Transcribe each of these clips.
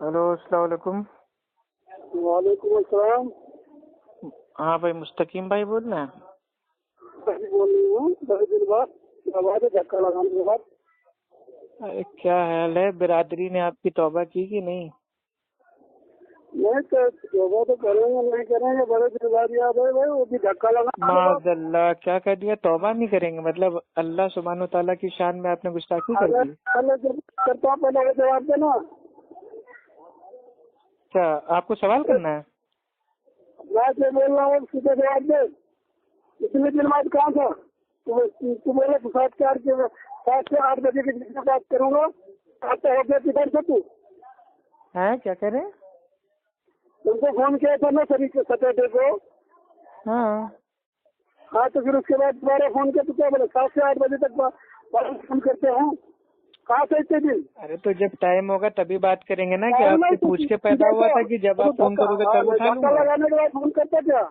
Hello, السلام علیکم۔ وعلیکم السلام۔ ہاں بھائی، مستقیم بھائی بول رہے ہیں؟ بول رہی ہوں بہت دن بعد آواز ہے، دھکا لگانے کے بعد۔ ارے کیا حال ہے، برادری نے آپ کی توبہ کی کہ نہیں؟ نہیں تو توبہ تو کریں گے، نہیں کریں گے، بڑے دن بعد یاد ہے بھائی، وہ بھی دھکا لگانے کے بعد۔ معاذ اللہ، کیا کہہ دیا؟ توبہ نہیں کریں گے مطلب اللہ سبحانہ و تعالیٰ کی شان میں آپ نے گستاخی کر دی؟ پہلے جب کرتا ہوں پہلے وہ جواب دینا۔ اچھا، آپ کو سوال کرنا ہے؟ میں سے بول رہا ہوں، سیدھے جواب دے۔ اتنے دن بعد کہاں تھا تو بولے 7 سے 8 بجے کے بیچ میں بات کروں گا، آتا ہو گیا کدھر سے تو ہیں کیا کہہ رہے ہیں؟ تم کو فون کیا تھا نا سیٹرڈے کو؟ ہاں تو پھر اس کے بعد دوبارہ فون کیا تو کیا بولے 7 سے 8 بجے تک فون کرتے ہوں، کہاں سے اتنے دن؟ ارے تو جب ٹائم ہوگا تبھی بات کریں گے نا، کہ آپ کو پوچھ کے پیدا ہوا تھا کہ جب آپ فون کرو گے تب اٹھا لوں دھکا گا؟ لگانے کے بعد فون کرتا کیا؟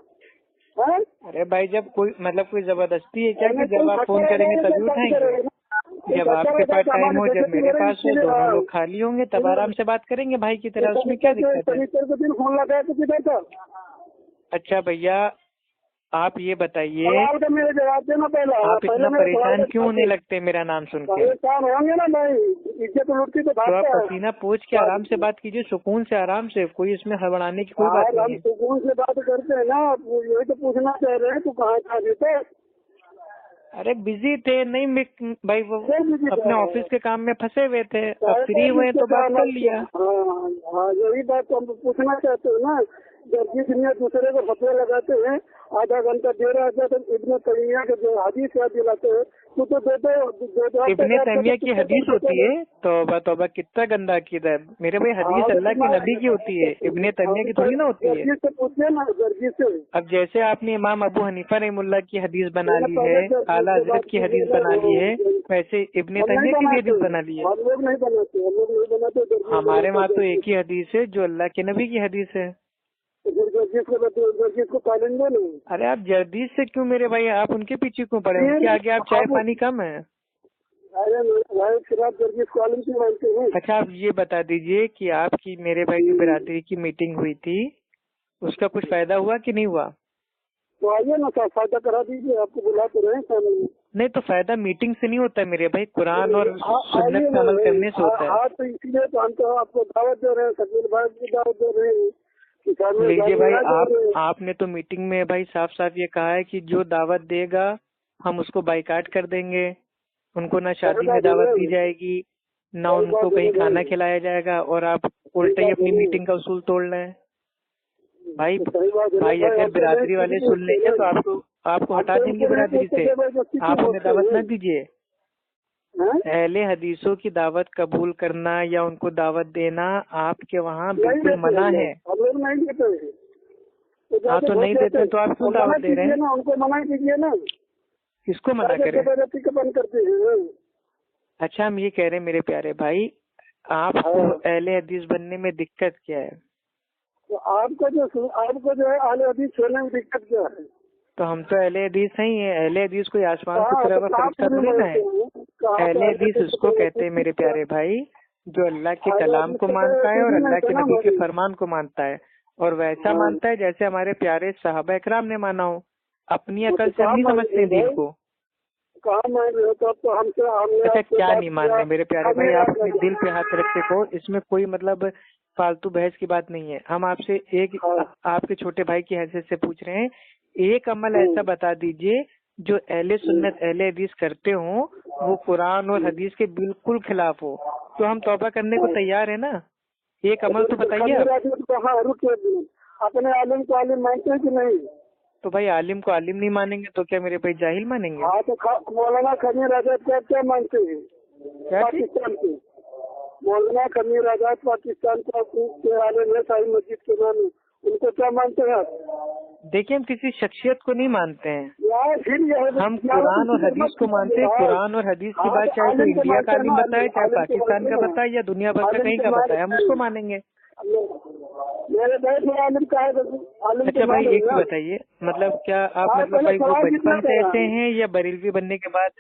ارے بھائی، جب کوئی زبردستی ہے کیا کہ جب آپ فون کریں گے تبھی اٹھائیں گے؟ جب آپ کے پاس ٹائم ہو، جب میرے پاس ہو، دونوں لوگ خالی ہوں گے تب آرام سے بات کریں گے بھائی کی طرح، اس میں کیا دقت ہے؟ کے دن فون لگایا تو کدھر تھا؟ اچھا بھیا، آپ یہ بتائیے، سوال کا میرے جواب دینا پہلا۔ آپ اتنا پریشان کیوں ہونے لگتے میرا نام سن کے؟ پریشان ہوں گے نا بھائی، عزت لوٹتی تو تو آپ بھاگتا ہے۔ پسینہ پوچھ کے آرام سے بات کیجیے، سکون سے، آرام سے، کوئی اس میں ہڑبڑانے کی کوئی بات ہم نہیں ہے۔ سکون سے بات کرتے ہیں نا، یہی تو پوچھنا چاہ رہے ہیں تو کہاں تھا ابھی تک؟ ارے بزی تھے، نہیں بھائی، وہ اپنے آفس کے کام میں پھنسے ہوئے تھے، اب فری ہوئے تو بات کر لیا۔ ہاں یہی بات تو ہم پوچھنا چاہتے ہیں نا، جب جس میں دوسرے کو فتوے لگاتے ہیں، آدھا گھنٹہ دے رہا ہے تو ابن تیمیہ کے جو حدیث یاد دلاتے ہیں تو ابن تیمیہ کی حدیث ہوتی ہے؟ توبہ توبہ، کتنا گندا عقیدہ ہے میرے بھائی، حدیث اللہ کے نبی کی ہوتی ہے، ابن تیمیہ کی تھوڑی نا ہوتی ہے۔ سے پوچھے نا درجی سے۔ اب جیسے آپ نے امام ابو حنیفہ رحمہ اللہ کی حدیث بنا لی ہے، اعلیٰ حضرت کی حدیث بنا لی ہے، ویسے ابن تیمیہ کی بھی حدیث بنا لی ہے۔ ہم لوگ نہیں بناتے، ہم لوگ نہیں بناتے۔ ہمارے وہاں تو ایک ہی حدیث ہے جو اللہ کے نبی کی حدیث ہے۔ جس کو پالیں گے نہیں۔ ارے آپ جردیز سے کیوں میرے بھائی، آپ ان کے پیچھے کیوں پڑے ہیں؟ کہ آگے آپ چائے پانی کم ہے؟ اچھا، آپ یہ بتا دیجئے کہ آپ کی میرے بھائی کی برادری کی میٹنگ ہوئی تھی، اس کا کچھ فائدہ ہوا کہ نہیں ہوا؟ تو آئیے نا، فائدہ کرا دیجیے، آپ کو بلا تو رہے ہیں۔ نہیں تو فائدہ میٹنگ سے نہیں ہوتا ہے میرے بھائی، قرآن اور سنت کا عمل کرنے سے ہوتا ہے۔ ہاں تو اسی لیے تو ہم تو آپ کو دعوت دے رہے ہیں، شکیل بھائی کی دعوت دے رہے ہیں۔ لیجیے بھائی، آپ نے تو میٹنگ میں بھائی صاف صاف یہ کہا ہے کہ جو دعوت دے گا ہم اس کو بائیکاٹ کر دیں گے، ان کو نہ شادی میں دعوت دی جائے گی، نہ ان کو کہیں کھانا کھلایا جائے گا، اور آپ الٹا ہی اپنی میٹنگ کا اصول توڑ رہے ہیں۔ بھائی اگر برادری والے سن لیں گے تو آپ کو ہٹا دیں گے برادری سے، آپ ہمیں دعوت نہ دیجیے۔ اہل حدیثوں کی دعوت قبول کرنا یا ان کو دعوت دینا آپ کے وہاں بالکل منع ہے۔ ہم لوگ نہیں دیتے۔ ہاں تو نہیں دیتے تو آپ کیوں دعوت دے رہے ہیں؟ ان کو منع کیجیے نا۔ کس کو منع کریں؟ بند کرتے ہیں۔ اچھا، ہم یہ کہہ رہے ہیں میرے پیارے بھائی، آپ کو اہل حدیث بننے میں دقت کیا ہے؟ تو آپ کو جو ہے اہل حدیث چھوڑنے میں دقت کیا ہے؟ تو ہم تو اہل حدیث نہیں ہیں، اہل حدیث کوئی آسمان کی طرف فرشتہ تھوڑی نہ ہے۔ اہل حدیث اس کو کہتے ہیں میرے پیارے بھائی جو اللہ کے کلام کو مانتا ہے اور اللہ کے نبی کے فرمان کو مانتا ہے، اور ویسا مانتا ہے جیسے ہمارے پیارے صحابہ اکرام نے مانا ہو۔ اپنی عقل سے ہم نہیں سمجھتے دین کو۔ اچھا، کیا نہیں مان رہے میرے پیارے بھائی؟ آپ اپنے دل پہ ہاتھ رکھتے کو، اس میں کوئی مطلب فالتو بحث کی بات نہیں ہے۔ ہم آپ سے آپ کے چھوٹے بھائی کی حیثیت سے پوچھ رہے ہیں، ایک عمل ایسا بتا دیجئے جو اہل سنت اہل حدیث کرتے ہوں، وہ قرآن اور حدیث کے بالکل خلاف ہو، تو ہم توبہ کرنے کو تیار ہیں نا۔ ایک عمل تو بتائیے آپ۔ اپنے عالم کو عالم مانتے ہیں کہ نہیں؟ تو بھائی عالم کو عالم نہیں مانیں گے تو کیا میرے بھائی جاہل مانیں گے؟ ہاں تو مولانا خمیر آزاد کیا مانتے ہیں پاکستان کے؟ مولانا خمیر آزاد پاکستان کے عالم ہے، صاحب مسجد کے نام، ان کو کیا مانتے ہیں آپ؟ دیکھیں، ہم کسی شخصیت کو نہیں مانتے ہیں، پھر ہم قرآن اور حدیث کو مانتے ہیں۔ قرآن اور حدیث کی بات چاہے تو انڈیا کا عالم بتائے، چاہے پاکستان کا بتائے، یا دنیا بھر کا کہیں کا بتائے، ہم اس کو مانیں گے۔ اچھا بھائی، ایک بتائیے، مطلب کیا آپ مطلب بھائی وہ بچپن سے ایسے ہیں یا بریلوی بننے کے بعد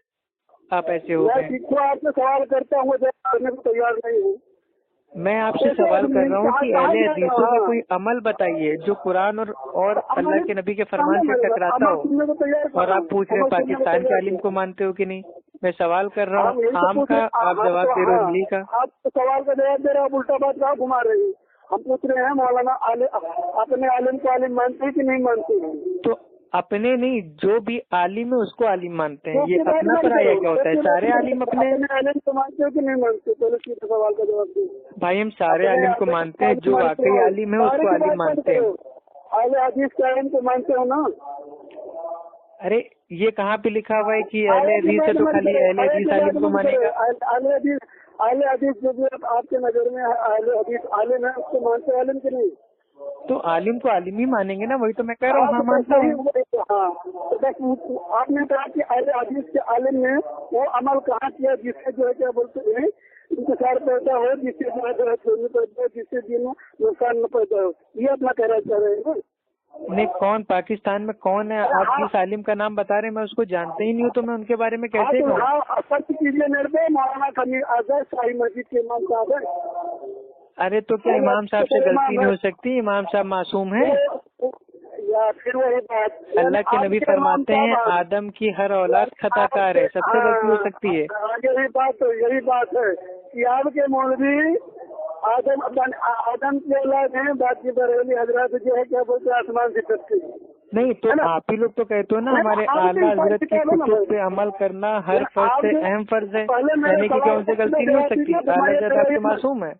آپ ایسے ہو گئے؟ آپ سے سوال کرتا ہوں، کرنے کو تیار نہیں ہوں۔ میں آپ سے سوال کر رہا ہوں کہ اہل حدیثوں کا کوئی عمل بتائیے جو قرآن اور اللہ کے نبی کے فرمان سے ٹکراتا ہو، اور آپ پوچھ رہے ہیں پاکستان کے عالم کو مانتے ہو کہ نہیں. میں سوال کر رہا ہوں عام کا، آپ جواب دے رہے ہو عملی کا. آپ سوال کا جواب دے رہے ہیں، الٹا بات کا گھما رہے ہیں. ہم پوچھ رہے ہیں مولانا اپنے عالم کو عالم مانتے ہیں کہ نہیں مانتے ہیں؟ تو اپنے نہیں، جو بھی عالم ہے اس کو عالم مانتے ہیں. یہ اپنا پرایا کیا ہوتا ہے؟ سارے عالم اپنے عالم کو مانتے ہو کہ نہیں مانتے؟ پہلے سیدھے سوال کا جواب دیں. بھائی ہم سارے عالم کو مانتے ہیں، جو واقعی عالم ہے اس کو عالم مانتے ہیں. اہل حدیث کے عالم کو مانتے ہو نا؟ ارے یہ کہاں پہ لکھا ہوا ہے کہ اہل حدیث ہے تو خالی اہل حدیث عالم کو مانے گا؟ اہل حدیث جو بھی آپ کے نظر میں اہل حدیث عالم ہے اس کو مانتے عالم کے نہیں؟ تو عالم کو عالم ہی مانیں گے نا، وہی تو میں کہہ رہا ہوں. ہاں مانتا ہوں. ہاں بس آپ نے کہا کہ اہل حدیث کے عالم نے وہ عمل کہاں کیا جس سے جو ہے کیا بولتے ہیں انتشار پیدا ہو، جس سے جو ہے چوری پیدا ہو، جس سے دین میں نقصان نہ پیدا ہو. یہ اپنا کہنا چاہ رہے ہیں. نہیں، کون پاکستان میں کون ہے؟ آپ جس عالم کا نام بتا رہے ہیں میں اس کو جانتے ہی نہیں ہوں، تو میں ان کے بارے میں کیسے کہوں؟ سب چیزیں میرے پہ مولانا خمیر آزاد شاہی مسجد کے امام صاحب ہے. ارے تو کیا امام صاحب سے غلطی نہیں ہو سکتی؟ امام صاحب معصوم ہیں. یا پھر وہی بات اللہ کے نبی فرماتے ہیں آدم کی ہر اولاد خطا کار ہے، سب سے غلطی ہو سکتی ہے. یہی بات ہے کہ آپ کے مولوی آدم کی اولاد ہیں، باقی بریلی حضرات جو ہے کیا بولتے ہیں آسمان سے ٹکتے. نہیں تو آپ ہی لوگ تو کہتے ہو نا ہمارے اعلیٰ حضرت کی کتب پہ عمل کرنا ہر فرض سے اہم فرض ہے، یعنی کہ کیا ان سے غلطی نہیں ہو سکتی؟ اعلیٰ حضرت آپ کے معصوم ہے.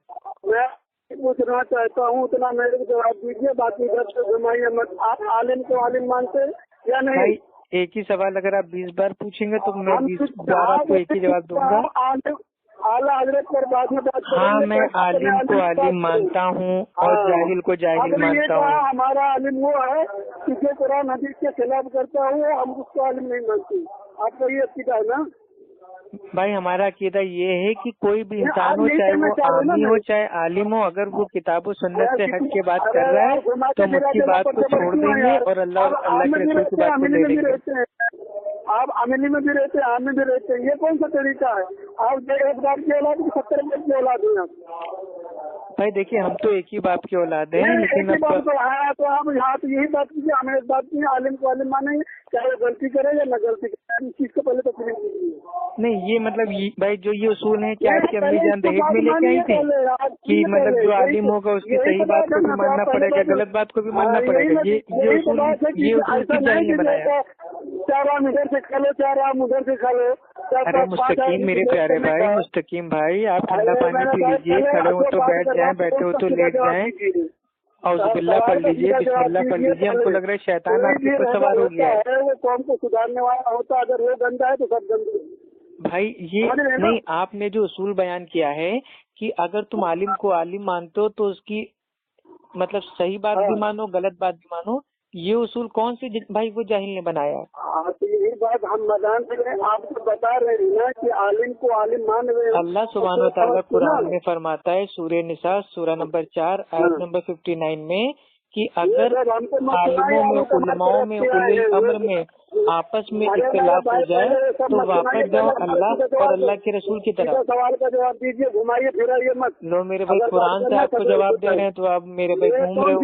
میں پوچھنا چاہتا ہوں اتنا میرے کو جواب دیجیے، باقی گھمائیے مت. آپ عالم کو عالم مانتے یا نہیں؟ بھائی ایک ہی سوال اگر آپ 20 بار پوچھیں گے تو میں 20 بار آپ کو ایک ہی جواب دوں گا. اعلیٰ حضرت پر بعد میں بات کریں گے. ہاں میں عالم کو عالم مانتا ہوں اور جاہل کو جاہل مانتا ہوں. ہمارا عالم وہ ہے کہ جو قرآن حدیث کے خلاف کرتا ہوں ہم اس کو عالم نہیں مانتے. آپ کا یہ عقیدہ ہے نا؟ بھائی ہمارا عقیدہ یہ ہے کہ کوئی بھی انسان ہو، چاہے وہ عامی ہو چاہے عالم ہو، اگر وہ کتاب و سنت سے ہٹ کے بات کر رہا ہے تو ہم اس کی بات کو چھوڑ دیں گے اور اللہ کے رسول کی بات کو لے لیں گے. آپ عملی میں بھی رہتے ہیں، عام میں بھی رہتے ہیں، یہ کون سا طریقہ ہے؟ آپ ایک بار کی اولاد کی 70 بار کی اولاد ہیں آپ. بھائی دیکھیے ہم تو ایک ہی باپ کی اولاد ہیں، لیکن تو آپ یہاں تو یہی بات کیجیے، ہمیں ایک بات کی عالم کو عالم مانیں گے چاہے وہ غلطی کرے یا نہ غلطی کرے. اس چیز کو پہلے تکلیف دیجیے. نہیں یہ مطلب بھائی جو یہ اصول ہے کہ آپ کی امی جان دہیج میں لے کے آئی تھی کہ مطلب جو عالم ہوگا اس کی صحیح بات کو بھی ماننا پڑے گا، غلط بات کو بھی ماننا پڑے گا. یہ اصول کس جاہل نے بنایا؟ چار آم ادھر سے کھا لو، چار آم ادھر سے کھا لو. ارے مستقیم میرے پیارے بھائی، مستقیم بھائی آپ ٹھنڈا پانی پی لیجیے، کھڑے ہو تو بیٹھ جائیں، بیٹھے ہو تو لیٹ جائیں، اعوذ باللہ پڑھ لیجیے، بسم اللہ پڑھ لیجیے. ہم کو لگ رہا ہے شیطان آپ کے اوپر سوار ہو گیا ہے. وہ قوم کو سدھارنے والا ہوتا، اگر وہ گندا ہے تو سب گندے. بھائی یہ نہیں، آپ نے جو اصول بیان کیا ہے کہ اگر تم عالم کو عالم مانتے ہو تو اس کی مطلب صحیح بات بھی مانو غلط بات بھی مانو، یہ اصول کون سے بھائی وہ جاہل نے بنایا؟ تو یہی بات ہم میدان سے آپ کو بتا رہے ہیں نا کہ عالم کو عالم مان رہے ہیں. اللہ سبحانہ و تعالیٰ قرآن میں فرماتا ہے سورہ نساء سورہ نمبر 4 آیت نمبر 59 میں کہ اگر عالموں میں علماؤں میں اولی الامر میں آپس میں اختلاف ہو جائے تو واپس جاؤ اللہ اور اللہ کے رسول کی طرف. سوال کا جواب دیجیے، گھمائیے پھرائیے مت. لو میرے بھائی قرآن سے آپ کو جواب دے رہے ہیں تو آپ میرے بھائی گھوم رہے ہو.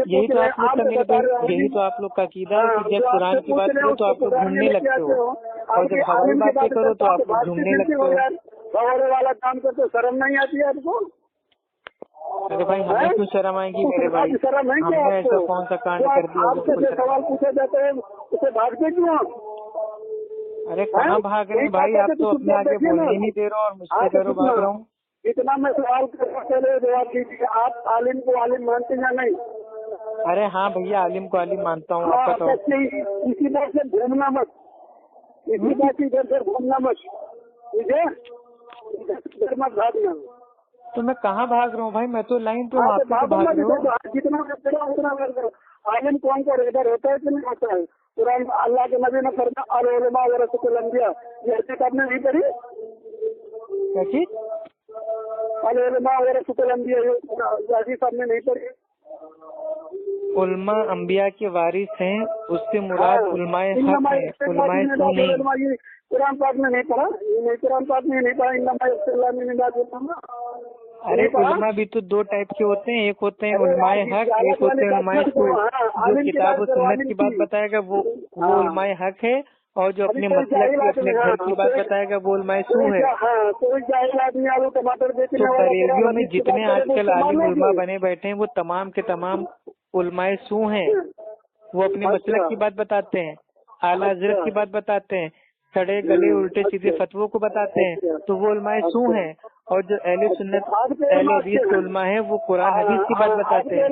یہی تو آپ لوگ کا میرے بھائی، یہی تو آپ لوگ کا عقیدہ ہے کہ جب قرآن کی بات کرو تو آپ لوگ گھومنے لگتے ہو اور جب ہماری باتیں کرو تو آپ لوگ گھومنے لگتے ہو. بغور والا کام کرتے شرم نہیں آتی ہے آپ کو؟ ارے بھائی ہمیں کیوں شرم آئے گی میرے بھائی؟ ہم نے ایسا کون سا کانڈ کر دیا آپ سے سوال پوچھے جاتے ہیں اسے بھاگتے کیوں آپ؟ ارے کہاں بھاگ رہے ہیں بھائی؟ آپ تو اپنے آگے بولنے ہی نہیں دے رہے اور مجھ سے کہہ رہے بھاگ رہا ہوں. اتنا میں سوال کرنے کے لیے جواب دیجیے، آپ عالم کو عالم مانتے یا نہیں؟ ارے ہاں بھیا عالم کو عالم مانتا ہوں. آپ بتاؤ. اسی بات سے گھومنا مت، اسی بات کی ادھر سے گھومنا مت، مجھے ادھر مت بھاگنا. تو میں کہاں بھاگ رہا ہوں بھائی؟ میں تو لائن پہ ہوں، آپ تو بھاگ رہے ہو. جتنا اتنا عالم کون کا ریڈر ہوتا ہے کہ نہیں ہوتا ہے؟ قرآن اللہ کے نبی نے فرمایا العلماء ورثۃ الانبیاء. یہ حدیث آپ نے نہیں پڑھی؟ کیا چیز؟ العلماء ورثۃ الانبیاء، یہ حدیث آپ نے نہیں پڑھی؟ علماء انبیاء کے وارث ہیں، اس سے مراد علماء حق ہیں، علماء سو نہیں. قرآن پاک میں نہیں پڑھا؟ یہ نہیں قرآن پاک میں نہیں پڑھا؟ अरे उलमा भी तो दो टाइप के होते हैं, एक होते हैं उलमाए हक, एक होते हैं उलमाए सू। जो किताब और सुन्नत की बात बताएगा वो उलमाए हक है, और जो अपने मतलब की अपने घर की बात बताएगा वो उलमाए सू है। तो बरेलियों में जितने आजकल आलिम उलमा बने बैठे हैं वो तमाम के तमाम उलमाए सू हैं। वो अपने मसलक की बात बताते हैं, आला हजरत की बात बताते हैं, खड़े गले उल्टे सीधे फतवों को बताते हैं, तो वो उलमाए सू हैं। और जो अहले सुन्नत अहले हदीस के उलमा हैं वो कुरान हदीस की बात बताते हैं।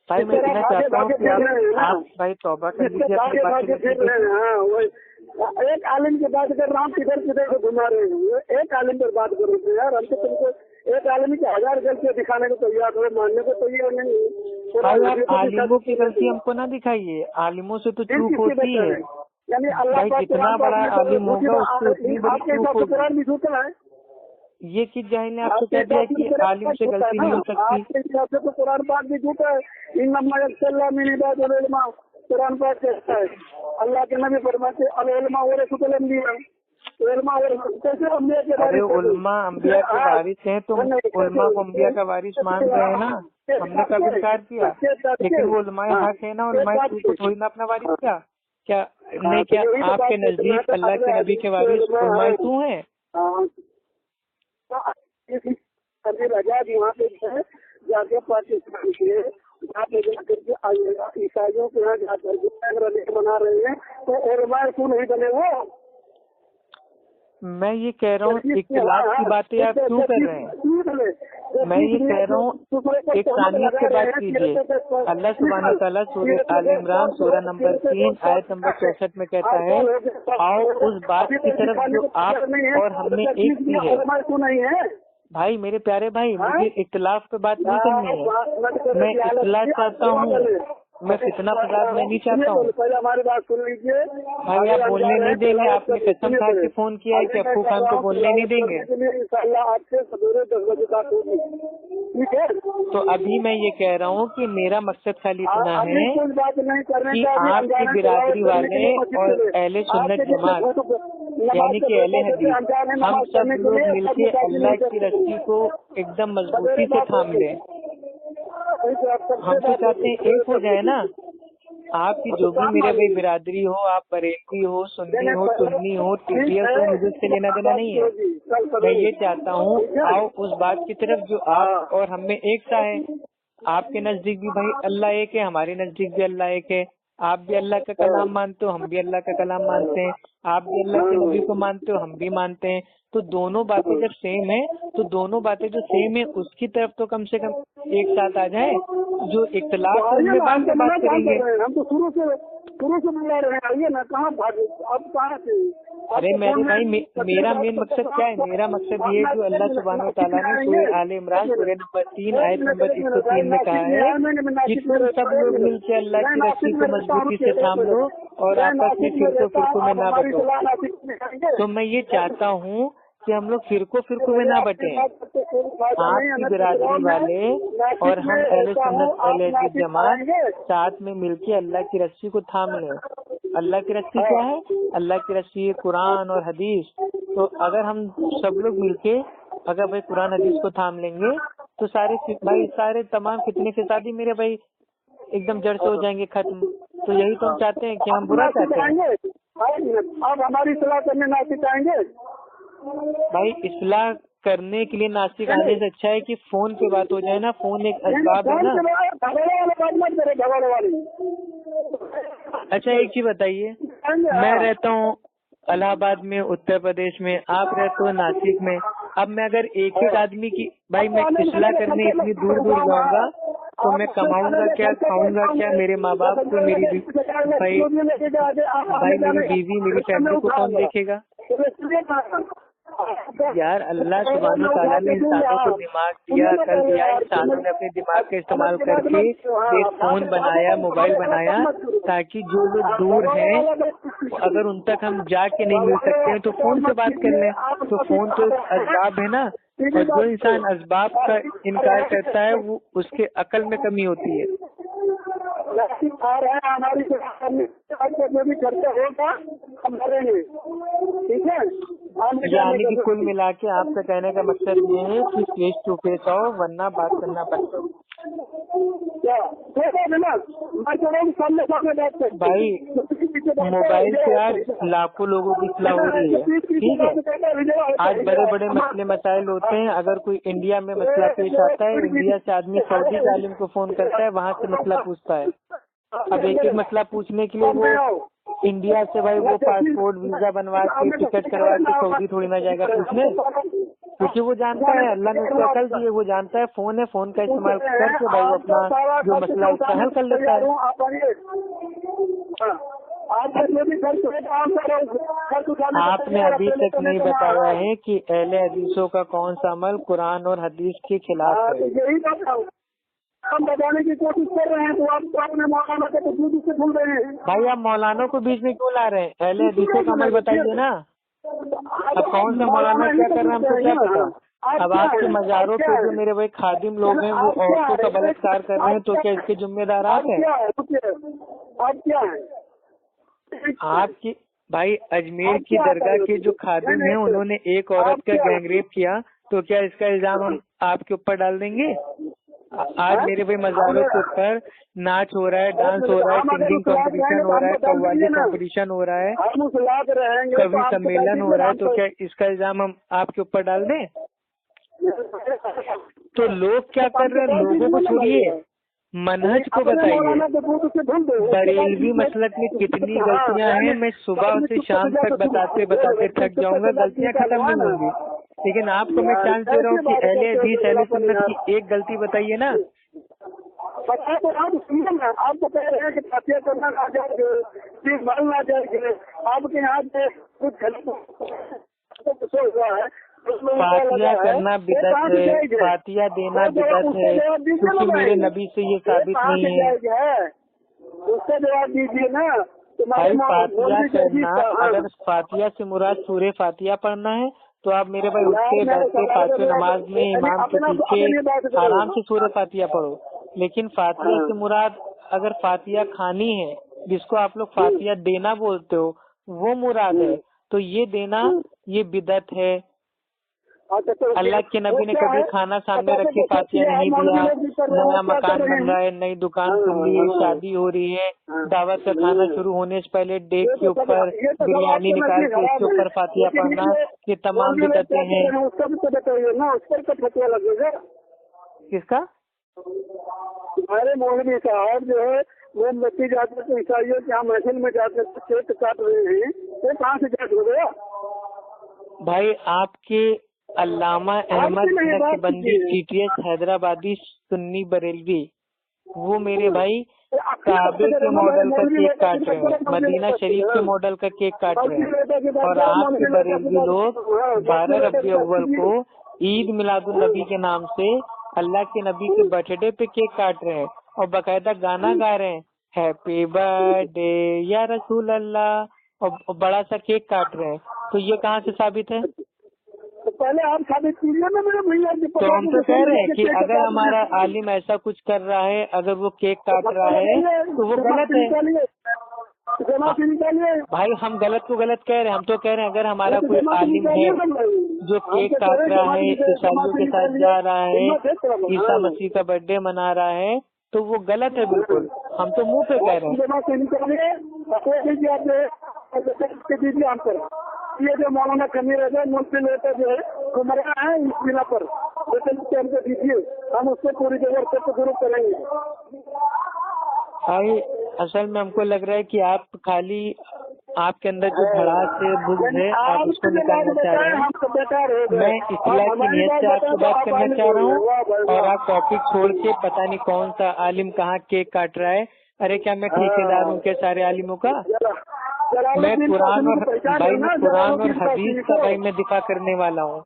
भाई मैं कहना चाहता हूँ कि आप भाई तौबा कर लीजिए अपनी बात। एक आलिम की बात कर रहा हूँ, किधर किधर को घुमा रहे हैं। एक आलिम पर बात कर रहे थे यार, हम तो तुमको एक आलिम की 1000 गलतियाँ दिखाने को तैयार हो, मानने को तैयार नहीं। आप आलिमों की गलती हमको ना दिखाइए, आलिमों से तो चूक होती है। यानी अल्लाह भाई जितना बड़ा आलिम होगा उसको उतनी बड़ी चूक होगी। ये किस जाहिल ने आपको कह दिया कि आलिम से गलती नहीं हो सकती? आपके हिसाब से तो कुरान पाक भी झूठा है। इन कुरान पाक कहता है, अल्लाह के नबी फरमाते अल-उलमा वरसतुल अंबिया। अरे उलमा अंबिया के वारिस हैं, तो उलमा को अंबिया का वारिस मान रहे हैं ना, हमने कब इनकार किया? लेकिन वो उलमाए हक है ना, उलमाए सू को थोड़ी ना अपना वारिस क्या नहीं? क्या आपके नजदीक अल्लाह के नबी के वारिस उलमाए सू हैं? आजाद यहाँ पे जाके पाकिस्तान के यहाँ पे जाकर के ईसाइयों के यहाँ जाकर के बना रहे हैं, तो उलमाए सू नहीं बने वो। मैं ये कह रहा हूँ इख्तिलाफ की बातें आप क्यों कर रहे हैं? मैं ये कह रहा हूँ एक सानियत से बात कीजिए। अल्लाह सुब्हानहू तआला सूरह आल इमरान सूरह नंबर 3 आयत नंबर 64 में कहता है, आओ उस बात की तरफ जो आप और हमने एक की है। भाई मेरे प्यारे भाई, मुझे इख्तिलाफ पे बात नहीं करनी है। मैं इख्तिलाफ चाहता हूँ, मैं फितना फसाद में नहीं चाहता हूँ। पहले हमारी बात सुन लीजिए भाई आप बोलने नहीं देंगे? आपने कसम खा के फोन किया है कि अप्पू खान को बोलने नहीं देंगे। इंशाल्लाह आपसे सवेरे 10 बजे बात होगी, ठीक है? तो अभी मैं ये कह रहा हूँ कि मेरा मकसद खाली इतना है कि आपकी बिरादरी वाले और अहले सुन्नत जमात यानी कि अहले हदीस हम सब लोग मिलके अल्लाह की रस्सी को एकदम मजबूती से थाम लें। हम तो चाहते हैं एक हो जाए ना। आपकी जो भी मेरे भाई बिरादरी हो, आप बरेली हो, सुन्नी हो, सुन्नी हो, टीटीएस हो, मुझे उससे लेना देना नहीं है। मैं ये चाहता हूँ आओ उस बात की तरफ जो आप और हम में एक सा है। आपके नजदीक भी भाई अल्लाह एक है, हमारे नजदीक भी अल्लाह एक है। आप भी अल्लाह का कलाम मानते हो, हम भी अल्लाह का कलाम मानते हैं। आप भी अल्लाह के नबी को मानते हो, हम भी मानते हैं। तो दोनों बातें जब सेम है तो दोनों बातें जो सेम है उसकी तरफ तो कम से कम एक साथ आ जाए। जो इख्तिलाफ है उनमें बाद में बात करेंगे। हम तो शुरू से मिला रहे हैं, आइए ना, कहाँ भागे अब, कहाँ से? अरे मेरे भाई मेरा मेन मकसद क्या है? मेरा मकसद ये है जो अल्लाह सुब्हानहू तआला ने सूरह आल इमरान सूरह नंबर 3 आयत नंबर 103 में कहा है कि तुम सब लोग मिलकर अल्लाह की रस्सी को मजबूती से थाम लो और आपस में फिरकों में ना बटो। तो मैं ये चाहता हूँ कि हम लोग फिरकों में ना बटे। आपकी बिरादरी वाले और हम अहले सुन्नत अहले हदीस जमात साथ में मिलके अल्लाह की रस्सी को थाम लें। अल्लाह की रस्सी क्या है? अल्लाह की रस्सी है कुरान और हदीस। तो अगर हम सब लोग मिलके अगर भाई कुरान हदीस को थाम लेंगे तो सारे तमाम फितने फसाद ही मेरे भाई एकदम जड़ से हो जाएंगे खत्म। तो यही तो हम चाहते हैं कि हम बुरा चाहते हैं। अब हमारी सलाह करने नासिक आएंगे भाई। इस्लाह करने के लिए नासिक आने से अच्छा है कि फोन पे बात हो जाए ना। फोन एक असबाब है ना। अच्छा एक चीज बताइए, मैं रहता हूँ इलाहाबाद में उत्तर प्रदेश में, आप रहते हो नासिक में। अब मैं अगर एक आदमी की भाई मैं इस्लाह करने इतनी दूर जाऊंगा तो मैं कमाऊंगा क्या, खाऊंगा क्या? मेरे माँ बाप को, मेरी भाई मेरी बीवी, मेरी फैमिली को कौन देखेगा? यार अल्लाह सुब्हानहू तआला ने इंसानों को दिमाग दिया, अकल दिया। इंसानों ने अपने दिमाग का इस्तेमाल करके एक फोन बनाया, मोबाइल बनाया, ताकि जो लोग दूर हैं अगर उन तक हम जाके नहीं मिल सकते हैं तो फोन से बात कर लें। तो फोन तो एक असबाब है ना। और जो इंसान असबाब का इनकार करता है वो उसके अकल में कमी होती है। हमारी जो भी खर्चा होगा हम भरेंगे, ठीक है? यानी कि कुल मिला के आपका कहने का मकसद ये है कि फेस टू फेस आओ वरना बात करना पड़ता। भाई मोबाइल से आज लाखों लोगों की इस्लाह हो रही है, ठीक है। आज बड़े बड़े मसले मसाइल होते हैं, अगर कोई इंडिया में मसला पेश आता है, इंडिया से आदमी सऊदी के आलिम को फोन करता है, वहाँ से मसला पूछता है। अब एक एक मसला पूछने के लिए वो इंडिया से भाई वो पासपोर्ट वीजा बनवा के टिकट करवा के सऊदी थोड़ी ना जाएगा पूछने, क्योंकि वो जानता है, अल्लाह ने उसको अकल दी है, वो जानता है फोन है, फोन का इस्तेमाल करके भाई वो अपना जो मसला उसका हल कर लेता है। आपने अभी तक नहीं बताया है कि अहले हदीसों का कौन सा अमल कुरान और हदीस के खिलाफ है। हम बताने की कोशिश कर रहे हैं, तो आप अपने मौलाना को तो दूर से भूल रहे हैं। भाई आप मौलाना को बीच में क्यों ला रहे हैं? अहले हदीसों का अमल बताइए ना। अब कौन सा मौलाना क्या कर रहा है हमको क्या पता। अब आपके मज़ारों पे जो मेरे भाई खादिम लोग हैं वो औरतों का बलात्कार कर रहे हैं, तो क्या इसके जिम्मेदार आप हैं? आप क्या है? आपकी भाई अजमेर की दरगाह के जो खादिम हैं उन्होंने एक औरत का गैंगरेप किया, तो क्या इसका इल्जाम हम आपके ऊपर डाल देंगे? आज मेरे भाई मज़ारों के ऊपर नाच हो रहा है, डांस हो रहा है, सिंगिंग कंपटीशन हो रहा है, कव्वाली कंपटीशन हो रहा है, कवि सम्मेलन हो रहा है, तो क्या इसका इल्जाम हम आपके ऊपर डाल दें? तो लोग क्या कर रहे हैं, लोगों को छोड़िए, मनहज को बताइए। बरेलवी मसलक में कितनी गलतियां हैं, मैं सुबह से शाम तक बताते बताते थक जाऊंगा, गलतियां खत्म नहीं होंगी। लेकिन आपको मैं चांस दे रहा हूँ कि अहले हदीस अहले सुन्नत की एक गलती बताइए ना। बता तो आप सुनिए ना, आपको कह रहे हैं कि फातिहा करना ना जाएंगे, ना जाएंगे, आपके यहाँ से कुछ गलत हुआ है। फातिहा करना बिदअत है, फातिहा देना बिदअत है, क्योंकि मेरे नबी से ये साबित नहीं है। उसका जवाब दीजिए ना। भाई फातिहा करना, अगर फातिहा से मुराद सूरे फातिहा पढ़ना है तो आप मेरे भाई उठते बैठते पांचों नमाज में इमाम के पीछे आराम से सूरे फातिहा पढ़ो। लेकिन फातिहा से मुराद अगर फातिहा खानी है, जिसको आप लोग फातिहा देना बोलते हो, वो मुराद है, तो ये देना ये बिदअत है। अल्लाह के नबी ने कभी खाना सामने रख के फातिहा नहीं दिया। नया मकान बन रहा है, नई दुकान खुल रही है, शादी हो रही है, दावत का खाना शुरू होने से पहले डेक के ऊपर बिरयानी निकाल के उसके ऊपर फातिहा पढ़ना, ये तमाम बिदअतें हैं। किसका? हमारे मौलवी साहब जो है वो मस्ती जाते तो ईसाइयों के यहाँ महफिल में जाते केक काट रहे हैं, वो कहाँ से जात हो गया? भाई आपके अल्लामा अहमद नक्शबंदी TTS हैदराबादी सुन्नी बरेलवी, वो मेरे भाई काबे के मॉडल का केक काट रहे हैं, मदीना शरीफ के मॉडल का केक काट रहे हैं, और आपके बरेलवी लोग 12 रबी अव्वल को ईद मिलादुल नबी के नाम से अल्लाह के नबी के बर्थडे पे केक काट रहे हैं और बाकायदा गाना गा रहे हैं, हैप्पी बर्थडे या रसूल अल्लाह, और बड़ा सा केक काट रहे हैं। तो ये कहाँ से साबित है? तो पहले आप साबित कीजिए ना मेरे भैया। तो हम तो कह रहे हैं कि अगर हमारा आलिम ऐसा कुछ कर रहा है, अगर वो केक काट रहा है तो वो गलत है। भाई हम गलत को गलत कह रहे हैं, हम तो कह रहे हैं अगर हमारा कोई आलिम है जो केक काट रहा है, ईसाइयों के साथ जा रहा है, ईसा मसीह का बर्थडे मना रहा है, तो वो गलत है बिल्कुल। हम तो मुंह पे कह रहे हैं। ये जो मौलाना कमी रहता है मुझसे लेकर जो है गुमराह है इस बिना पर, हमको दीजिए, हम उसको पूरी जगह से गुरु करेंगे। भाई असल में हमको लग रहा है कि आप खाली आपके अंदर जो भड़ास है, बुग़्ज़ है, आप उसको निकालना चाह रहे हैं। मैं इस्लाह की नीयत से आपसे बात करना चाह रहा हूँ और आप टॉपिक छोड़ के पता नहीं कौन सा आलिम कहाँ केक काट रहा है। अरे क्या मैं ठेकेदार हूँ क्या सारे आलिमों का? मैं कुरान और हदीस का भाई मैं दिफा करने वाला हूँ,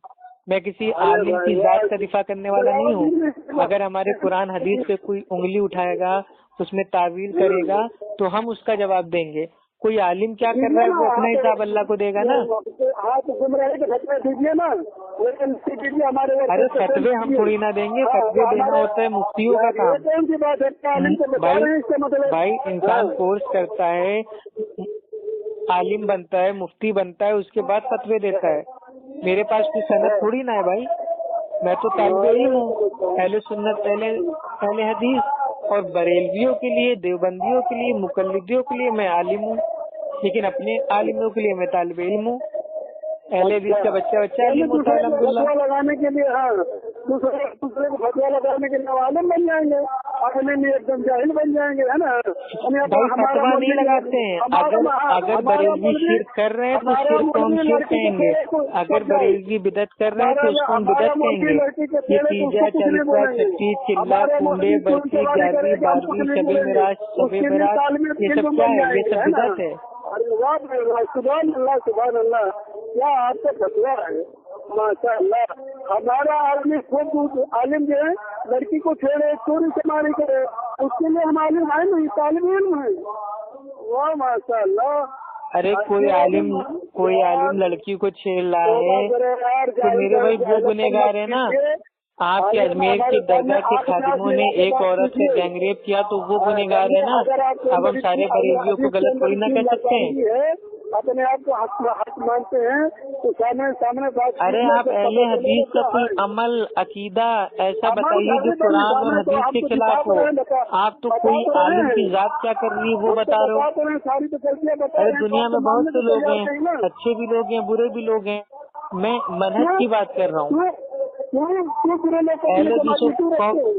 मैं किसी आलिम की जात का दिफा करने वाला नहीं हूँ। अगर हमारे कुरान हदीस पे कोई उंगली उठाएगा, उसमें तावील करेगा, तो हम उसका जवाब देंगे। कोई आलिम क्या कर रहा है वो अपना हिसाब अल्लाह को देगा ना। अरे फतवे हम थोड़ी ना देंगे, फतवे देना होता है मुफ्तियों का काम। भाई इंसान कोर्स करता है, आलिम बनता है, मुफ्ती बनता है, उसके बाद फतवे देता है। मेरे पास कोई सनद थोड़ी ना है भाई, मैं तो तालिबे इल्म हूँ। अहले सुन्नत अहले हदीस, और बरेलवियों के लिए, देवबंदियों के लिए, मुकल्लिदियों के लिए मैं आलिम हूँ, लेकिन अपने आलिमों के लिए मैं तालिबे इल्म हूँ। अहले हदीस का बच्चा आलिम होता है अल्हम्दुलिल्लाह। लगाने के लिए, हाँ, दूसरे को फतवा लगाने के लिए आलिम बन जाएंगे, अपने लिए एकदम जाहिल बन जाएंगे, है ना। भाई फतवा नहीं लगाते हैं। अगर बरेलवी शिर्क कर रहे हैं तो शिर्क को हम शिर्क कहेंगे, अगर बरेलवी बिदत कर रहे हैं तो उसको हम बिदत कहेंगे। ये तीजा, चलिसा, छठी, चिल्ला, कुंडे, बरसी, 11वीं, 12वीं, शबे मिराज, शबे बरात, ये सब क्या है? ये सब बिदत है। सुभान अल्लाह, सुभान अल्लाह, क्या आपका फतवा है, माशाअल्लाह। हमारा आदमी खुद आलिम जो है, लड़की को छेड़े, चोरी चमारी करे, उसके लिए हम आलिम है नहीं, तालिब इल्म है। वाह माशाअल्लाह। अरे कोई आलिम लड़की को छेड़ रहा है तो मेरे भाई वो गुनहगार है ना। आपके अजमेर के दरगाह के खादिमों ने एक औरत से गैंगरेप किया तो वो गुनहगार है ना। अब हम सारे बरेलियों को गलत थोड़ी ना कर सकते हैं। अपने आप को हक मानते हैं तो सामने बात। अरे आप अहले हदीस का कोई अमल, अकीदा ऐसा बताइए जो कुरान और हदीस के खिलाफ हो। आप तो कोई आलिम की जात क्या कर रही है वो बता रहे हो। अरे दुनिया में बहुत से लोग हैं, अच्छे भी लोग हैं, बुरे भी लोग हैं। मैं मनहज की बात कर रहा हूँ। अहले हदीसों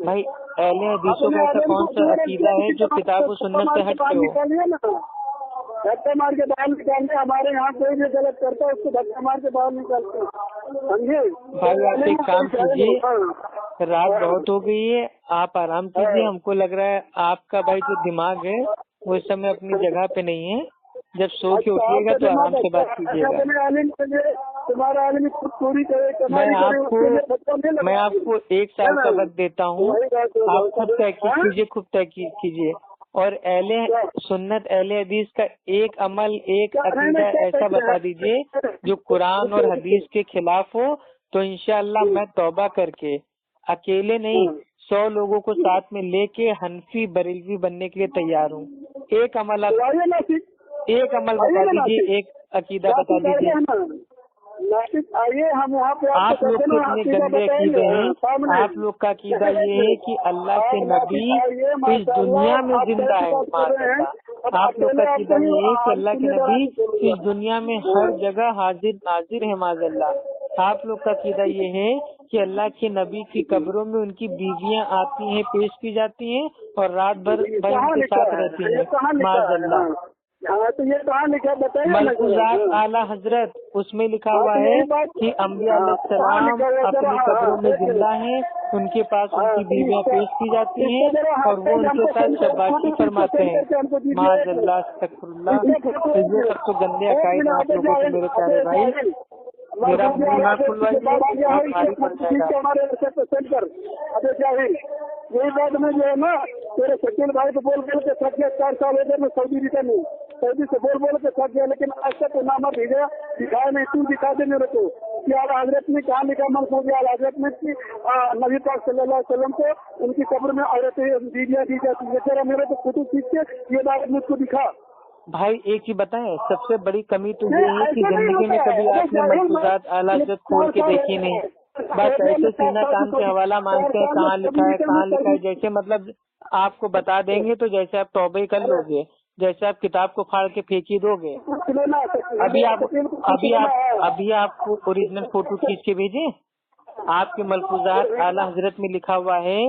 भाई, अहले हदीसों का ऐसा कौन सा अकीदा है जो किताब और सुन्नत से हट के हो। धक्का मार के बाहर निकालते, हमारे यहाँ कोई भी गलत करता है उसको धक्का मार के बाहर निकालते, समझे भाई। आप एक काम कीजिए, रात बहुत हो गई है, आप आराम कीजिए। हमको लग रहा है आपका भाई जो दिमाग है वो इस समय अपनी जगह पे नहीं है। जब सो के उठिएगा तो आराम से बात कीजिएगा। तुम्हारा आलिम खुद चोरी करे, मैं आपको 1 साल का वक्त देता हूँ, आप खुद तहकीक कीजिए और अहले सुन्नत अहले हदीस का एक अमल, एक अकीदा ऐसा बता दीजिए जो कुरान और हदीस के खिलाफ हो। तो इंशाअल्लाह मैं तौबा करके अकेले नहीं 100 लोगों को साथ में लेके हनफी बरेलवी बनने के लिए तैयार हूँ। एक अमल बता दीजिए, एक अकीदा बता दीजिए। आइए हम वहाँ पे आप लोग के इतने गंदे अकीदे हैं। आप लोग का अकीदा ये है कि अल्लाह के नबी इस दुनिया में जिंदा है। आप लोग का अकीदा ये है कि अल्लाह के नबी इस दुनिया में हर जगह हाजिर नाजिर है माज़अल्लाह। आप लोग का अकीदा ये है कि अल्लाह के नबी की कब्रों में उनकी बीवियां आती हैं, पेश की जाती हैं और रात भर उनके साथ रहती हैं माज़अल्लाह। हाँ, तो ये कहाँ लिखा बताइए। मलफूज़ात आला हजरत, उसमें लिखा हुआ है कि अंबिया अलैहिस्सलाम अपनी कब्रों में जिंदा हैं, उनके पास उनकी बीवियां पेश की जाती हैं और वो उनके साथ शाबाशी फरमाते हैं। माज़अल्लाह, अस्तगफिरुल्लाह। ये सब तो गंदे अकायद आप लोगों के मेरे प्यारे भाई। मेरा मुँह ना खुलवाइए, आप भारी पड़ जाएगा। अबे जाहिल, यही बात में जो है ना, तेरे शकील भाई को बोल के थक गया। 4 साल हो गए मैं सऊदी रिटर्न हूँ, सऊदी से बोल के थक गया, लेकिन आज तक नामा भेजा दिखाया नहीं। तू दिखा दे मेरे को कि आला हजरत ने कहाँ लिखा। मनसूबी आला हजरत में नबी पाक सल्लल्लाहु अलैहि वसल्लम को उनकी कब्र में औरतें बीवियां दी जाती है। तेरा मेरे को फोटो खींच के ये बात मुझको दिखा। भाई एक ही बताएं, सबसे बड़ी कमी तो ये है कि जिंदगी में कभी आपने मलफूज़ात आला हज़रत खोल के देखी नहीं। बस ऐसे सीना तान के हवाला मांगते हैं, कहाँ लिखा है। जैसे मतलब आपको बता देंगे तो जैसे आप तौबे कर लोगे, जैसे आप किताब को फाड़ के फेंक ही दोगे। अभी आपको ओरिजिनल फोटो खींच के भेजे। आपके मलफूज़ात आला हज़रत में लिखा हुआ है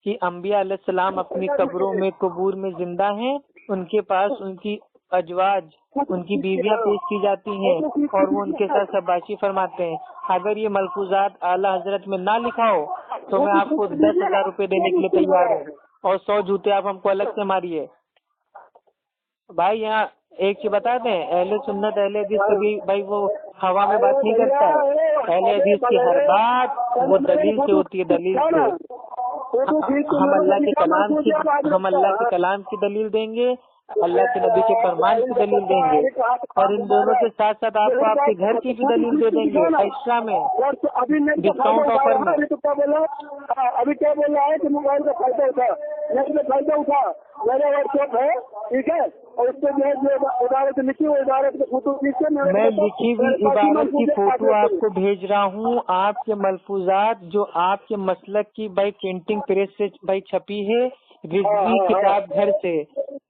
कि अंबिया अलैहिस्सलाम अपनी कब्रों में कबूर में जिंदा हैं, उनके पास उनकी अजवाज उनकी बीवियां पेश की जाती हैं और वो उनके साथ शाबाशी फरमाते हैं। अगर ये मलफूज़ात आला हजरत में ना लिखा हो तो मैं आपको 10,000 रुपए देने के लिए तैयार हूँ और 100 जूते आप हमको अलग से मारिए। भाई यहाँ एक चीज बता दें, अहले सुन्नत अहले हदीस कभी भाई वो हवा में बात नहीं करता है। अहले हदीस की हर बात वो दलील से होती है, दलील से। हम अल्लाह के कलाम की दलील देंगे, अल्लाह के नबी के फरमान की दलील देंगे और इन दोनों के साथ साथ आपको आपके घर की भी दलील दे देंगे एक्स्ट्रा में, डिस्काउंट ऑफर में। अभी क्या बोल रहा है कि मोबाइल का फायदा उठा, नेट में फायदा उठा, मेरा व्हाट्सएप है, ठीक है, और उससे जो है जो इबारत लिखी वो इबारत की फोटो नीचे मैं लिखी हुई इबारत की फोटो आपको भेज रहा हूँ। आपके मलफूजात जो आपके मसलक की भाई प्रिंटिंग प्रेस से भाई छपी है, रिजवी किताब घर से,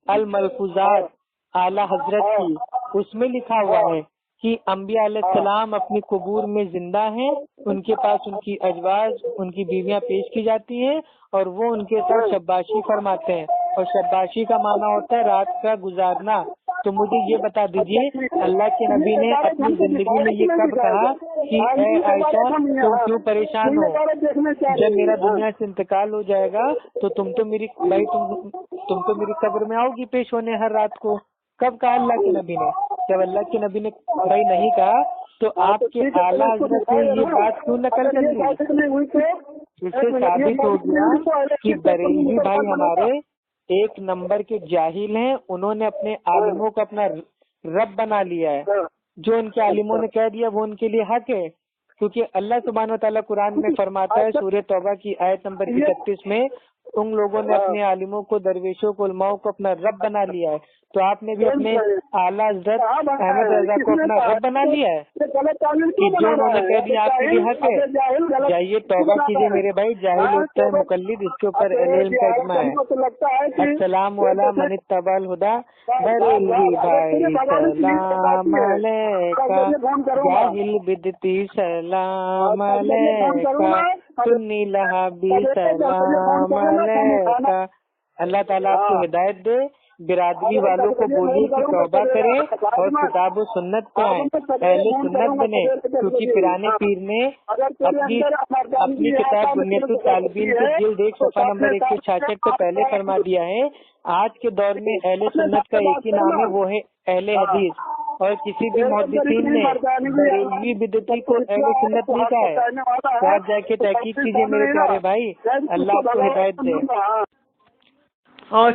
अल मलफूजात आला हजरत की, उसमें लिखा हुआ है कि अम्बिया अलैहिस्सलाम अपनी कबूर में जिंदा हैं, उनके पास उनकी अजवाज उनकी बीवियां पेश की जाती हैं और वो उनके साथ शब्बाशी फरमाते हैं। और शब्बाशी का माना होता है रात का गुजारना। तो मुझे ये बता दीजिए, अल्लाह के नबी ने अपनी जिंदगी में ये कब कहा कि ऐ आयशा तुम क्यों परेशान हो, जब मेरा दुनिया से इंतकाल हो जाएगा तो तुम तो मेरी भाई तुम तो मेरी कब्र में आओगी पेश होने हर रात को। कब कहा अल्लाह के नबी ने? जब अल्लाह के नबी ने भाई नहीं कहा तो आपके आला हजरत ने ये बात क्यों नकल कर ली? इससे साबित हो गया कि बरेलवी भाई हमारे एक नंबर के जाहिल हैं। उन्होंने अपने आलिमों को अपना रब बना लिया है। जो उनके आलिमों ने कह दिया वो उनके लिए हक है, क्योंकि अल्लाह सुब्हान व तआला कुरान में फरमाता है सूरह तौबा की आयत नंबर 31 में, उन लोगों ने अपने आलिमों को, दरवेशों को, उलमाओं को अपना रब बना लिया है। तो आपने भी अपने आला हज़रत अहमद रजा को अपना रब बना लिया है कि जो उन्होंने कह दिया आपके लिए हक है। जाइए तौबा कीजिए मेरे भाई, जाहिल होता है मुकल्लिद, इसके ऊपर इल्म का इज्मा है। अस्सलाम वाला मन इत्तबल हुदा, बरेलवी भाई सलाम अलैका, जाहिल बिदती सलाम अलैका, सुन्नी लहाबी सलाम अलैका। अल्लाह ताला आपको हिदायत दे। बिरादरी वालों को बोलिए कि तौबा करें और किताब व सुन्नत पे आए, पहले सुन्नत बने, क्योंकि पुराने पीर ने अपनी किताब बुनियतुल तालिबीन के जिल्द 1 सफ़ा नंबर 166 पे पहले फरमा दिया है, आज के दौर में अहले सुन्नत का एक ही नाम है, वो है अहले हदीस। और किसी भी मुहद्दिसीन ने बरेलवी बिदती को अहले सुन्नत नहीं कहा है। तो आप जाके तहकीक कीजिए मेरे प्यारे भाई, अल्लाह आपको हिदायत दे। और